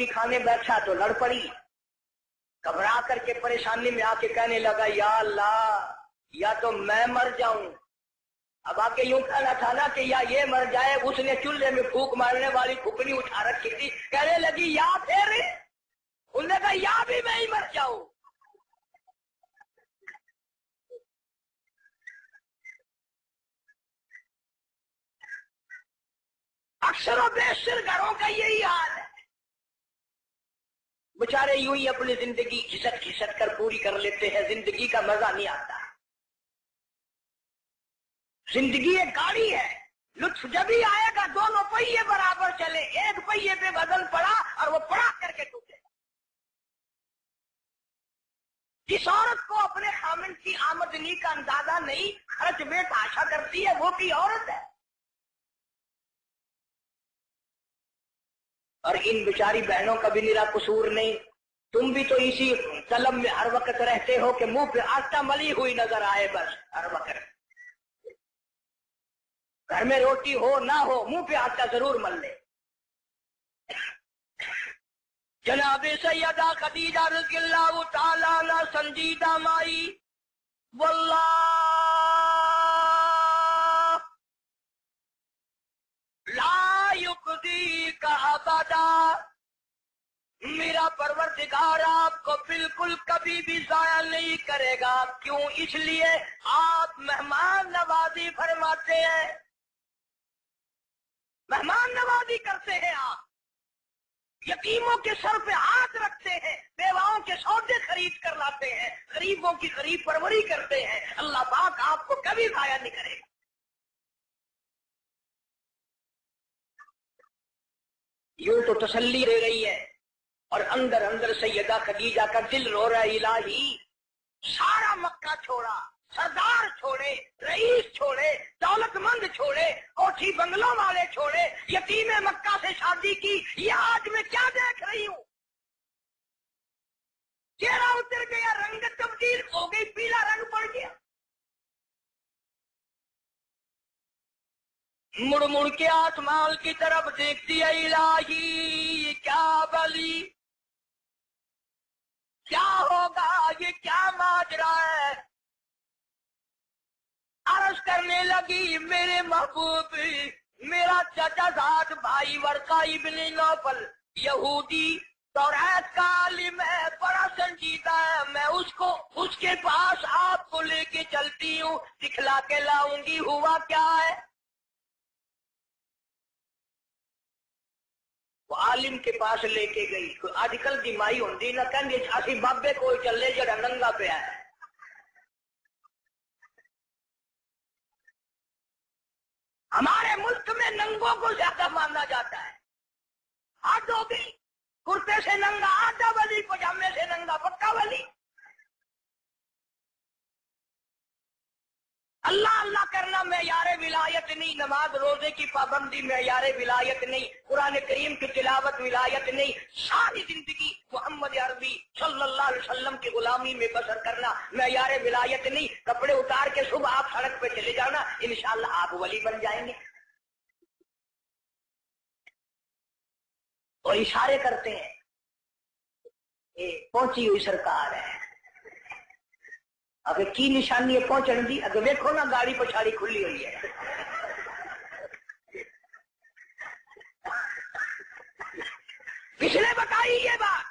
रोटी खाने बैठा तो लड़ पड़ी, घबरा करके परेशानी में आके कहने लगा या अल्लाह या तो मैं मर जाऊं। अब आके यूं कहना था ना कि या ये मर जाए। उसने चूल्हे में फूंक मारने वाली फुकनी उठा रखी थी, कहने लगी या फिर, उसने कहा या भी मैं ही मर जाऊं। अक्सर और बेशर घरों का यही हाल है। बेचारे यूं ही अपनी जिंदगी घिसट घिसट कर पूरी कर लेते हैं, जिंदगी का मजा नहीं आता। जिंदगी एक गाड़ी है, लुत्फ जब ही आएगा दोनों पहिए बराबर चले, एक पहिए पे वजन पड़ा और वो पड़ा करके टूटे। जिस औरत को अपने खामिन की आमदनी का अंदाजा नहीं, खर्च में आशा करती है, वो की औरत है। और इन बेचारी बहनों का भी निरा कसूर नहीं। तुम भी तो इसी तलब में हर वक्त रहते हो कि मुंह पे आटा मली हुई नजर आए, बस हर वक्त घर में रोटी हो ना हो मुंह पे आटा जरूर मल ले। जनाबे सैयदा खदीजा रज़ियल्लाहु ताला अन्हा संजीदा माई, वल्लाह ला युक्दी का अबदा, मेरा परवरदिगार आपको बिल्कुल कभी भी जाया नहीं करेगा। क्यों? इसलिए आप मेहमान नवाजी फरमाते हैं, मेहमान नवाजी करते हैं, आप यतीमों के सर पे हाथ रखते हैं, बेवाओं के सौदे खरीद कर लाते हैं, गरीबों की गरीब परवरी करते हैं। अल्लाह पाक आपको कभी जाया नहीं करेगा। यूं तो तसल्ली दे रही है और अंदर अंदर सैयदा खदीजा का दिल रो रहा है, इलाही सारा मक्का छोड़ा, सरदार छोड़े, रईस छोड़े, दौलतमंद छोड़े, कोठी बंगलों वाले छोड़े, यतीमे मक्का से शादी की, ये आज मैं क्या देख रही हूं। चेहरा उतर गया, रंग तब्दील हो गई, पीला रंग पड़ गया। मुड़ मुड़ के आसमान की तरफ देखती है, इलाही क्या बली, क्या होगा, ये क्या माजरा है। अर्ज करने लगी, मेरे महबूब, मेरा चाचाजाद भाई वर्का इब्ने नौफल यहूदी तौरात का आलिम है, बड़ा संजीदा है, मैं उसको उसके पास आपको लेके चलती हूँ, दिखला के लाऊंगी। हुआ क्या है? वो आलिम के पास लेके गई। आजकल की माई होंगी ना, कहंगे असी बाबे को चले जड़ा नंगा पे है। हमारे मुल्क में नंगों को ज्यादा माना जाता है। हाथ धोबी, कुर्ते से नंगा आधा वली, पजामे से नंगा पक्का वली। अल्लाह अल्लाह करना मेयारे विलायत नहीं, नमाज रोजे की पाबंदी मेयारे विलायत नहीं, कुरान करीम की तिलावत विलायत नहीं, सारी जिंदगी मोहम्मद अरबी सल्लल्लाहु अलैहि वसल्लम की गुलामी में बसर करना मेयारे विलायत नहीं। कपड़े उतार के सुबह आप सड़क पे चले जाना, इंशाअल्लाह आप वली बन जाएंगे। और इशारे करते हैं, पहुंची हुई सरकार है, अगर की निशानी है पहुंचने दी, अगर देखो ना गाड़ी पछाड़ी खुली हुई है। किसने बताई ये बात?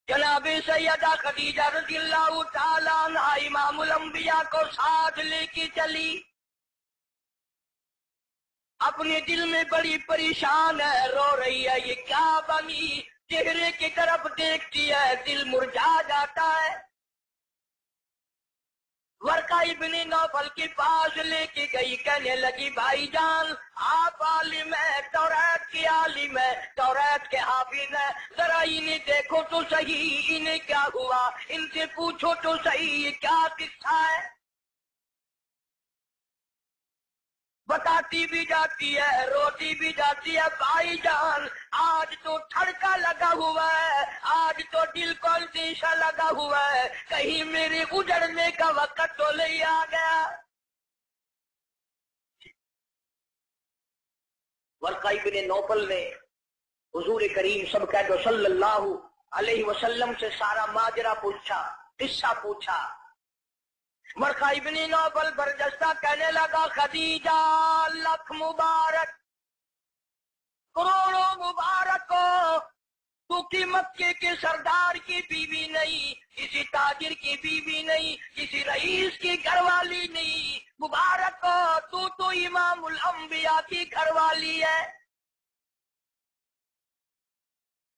जनाबे सैयदा खदीजा रज़ियल्लाहु ताला अन्हा इमामुल अंबिया को साथ लेके चली। अपने दिल में बड़ी परेशान है, रो रही है, ये क्या बनी। चेहरे की तरफ देखती है, दिल मुरझा जाता है। वर्का इब्ने नौफल के पास लेके गई, कहने लगी, भाईजान आप आलिम है, तौरात के आलिम है, तौरात के हाफिज है, जरा इन्हें देखो तो सही, इन्हें क्या हुआ, इनसे पूछो तो सही, ये क्या किस्सा है। बताती भी जाती है, रोती भी जाती है, भाईजान आज तो ठड़का लगा हुआ है, आज तो दिल को शीशा लगा हुआ है, कहीं मेरे उजड़ने का वक्त तो नहीं आ गया। वर्का इब्ने नौफल ने حضور کریم سب کہہ دو صلی اللہ علیہ وسلم سے سارا ماجرا پوچھا، قصہ پوچھا۔ ورقہ ابن نوفل برجستہ کہنے لگا خدیجہ لاکھ مبارک، کروڑوں مبارک ہو، تو کی مکے کے سردار کی بیوی نہیں، کسی تاجر کی بیوی نہیں، کسی رئیس کی گھر والی نہیں، مبارک ہو، تو امام الانبیاء کی گھر والی ہے،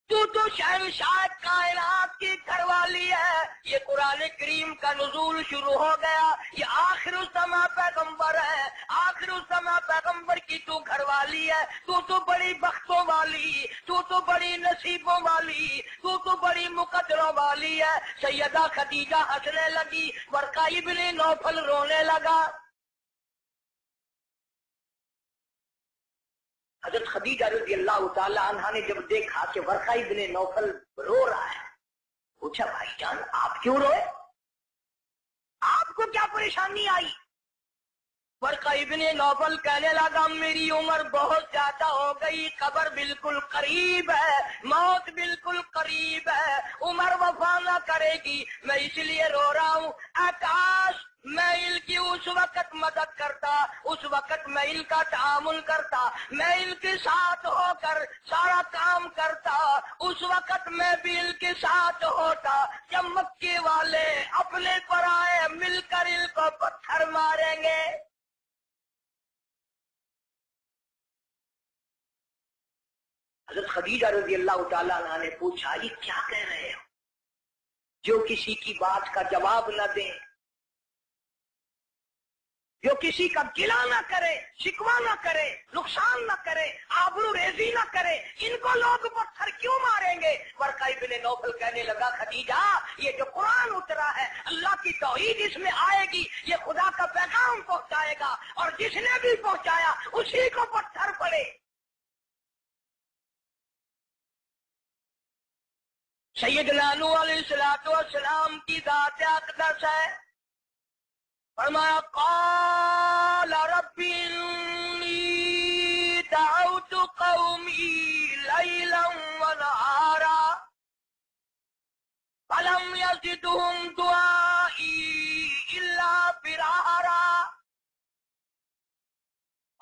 تو شہنشاہ کائنات کی گھر والی ہے۔ یہ قرآن کریم کا نزول شروع ہو گیا، یہ آخر الزماں پیغمبر ہے، آخر الزماں پیغمبر کی تو گھر والی ہے، تو بڑی بختوں والی، تو بڑی نصیبوں والی، تو بڑی مقدروں والی ہے۔ سیدہ خدیجہ ہنسنے لگی، ورقہ ابن نوفل رونے لگا۔ حضرت خدیجہ رضی اللہ تعالی عنہا نے جب دیکھا کہ ورقہ ابن نوفل رو رہا ہے، پوچھا بھائی جان آپ کیوں روئے، آپ کو کیا پریشانی آئی؟ ورقہ ابن نوفل کہنے لگا میری عمر بہت زیادہ ہو گئی، قبر بالکل قریب ہے، موت بالکل قریب ہے، عمر وفا نہ کرے گی، میں اس لیے رو رہا ہوں۔ کاش میں ان کی اس وقت مدد کرتا، اس وقت میں ان کا تعامل کرتا، میں ان کے ساتھ ہو کر سارا کام کرتا، اس وقت میں بھی ان کے ساتھ ہوتا جب مکے والے اپنے پر آئے مل کر ان کو پتھر ماریں گے۔ حضرت خدیجہ رضی اللہ تعالیٰ عنہ نے پوچھا یہ کیا کہہ رہے ہو، جو کسی کی بات کا جواب نہ دیں، جو کسی کا گلہ نہ کرے، شکوہ نہ کرے، نقصان نہ کرے، آبرو ریزی نہ کرے، ان کو لوگ پتھر کیوں ماریں گے؟ ورقہ ابن نوفل کہنے لگا خدیجہ یہ جو قرآن اترا ہے اللہ کی توحید اس میں آئے گی، یہ خدا کا پیغام پہنچائے گا، اور جس نے بھی پہنچایا اسی کو پتھر پڑے۔ سیدنا نوح علیہ السلام کی ذات اقدس ہے، فرمایا قال رب انی دعوت قومی لیلا ونہارا فلم یزدہم دعائی الا فرارا۔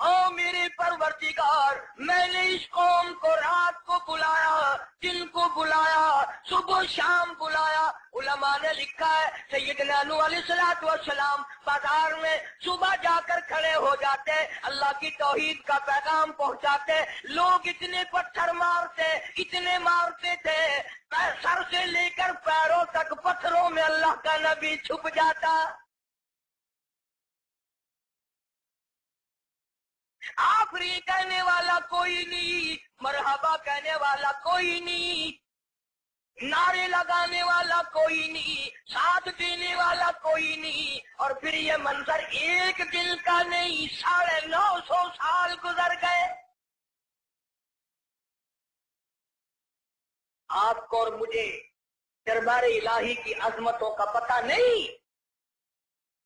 او میرے پروردگار میں نے اس قوم کو رات کو بلایا، دن کو بلایا، صبح شام بلایا۔ علماء نے لکھا ہے سیدنا نوح علیہ السلام بازار میں صبح جا کر کھڑے ہو جاتے، اللہ کی توحید کا پیغام پہنچاتے، لوگ اتنے پتھر مارتے، اتنے مارتے تھے، سر سے لے کر پیروں تک پتھروں میں اللہ کا نبی چھپ جاتا۔ آفری کہنے والا کوئی نہیں، مرحبا کہنے والا کوئی نہیں، نعرے لگانے والا کوئی نہیں، ساتھ دینے والا کوئی نہیں، اور پھر یہ منظر ایک دن کا نہیں، 950 سال گزر گئے۔ آپ کو اور مجھے دربار الہی کی عظمتوں کا پتہ نہیں،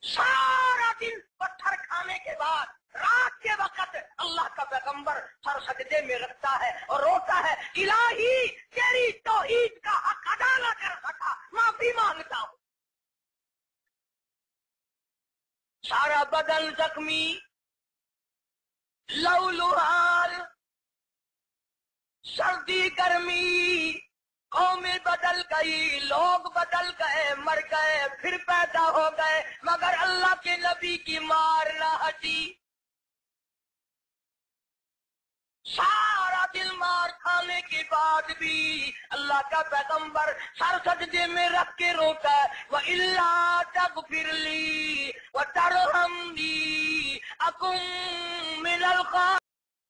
سارا دن پتھر کھانے کے بعد رات کے وقت اللہ کا پیغمبر سر سجدے میں رکھتا ہے اور روتا ہے الہی تیری توحید کا حق ادا نہ کر سکا، معافی مانگتا ہوں۔ سارا بدن زخمی، لہولہال، سردی گرمی، قومیں بدل گئی، لوگ بدل گئے، مر گئے، پھر پیدا ہو گئے، مگر اللہ کے نبی کی مار نہ ہٹی۔ سارا دل مار کھانے کے بعد بھی اللہ کا پیغمبر سر سجدے میں رکھ کے روتا ہے وَإِلَّا تَغْفِرْ لِي وَتَرْحَمْنِي أَكُن مِّنَ الْخَاسِرِينَ۔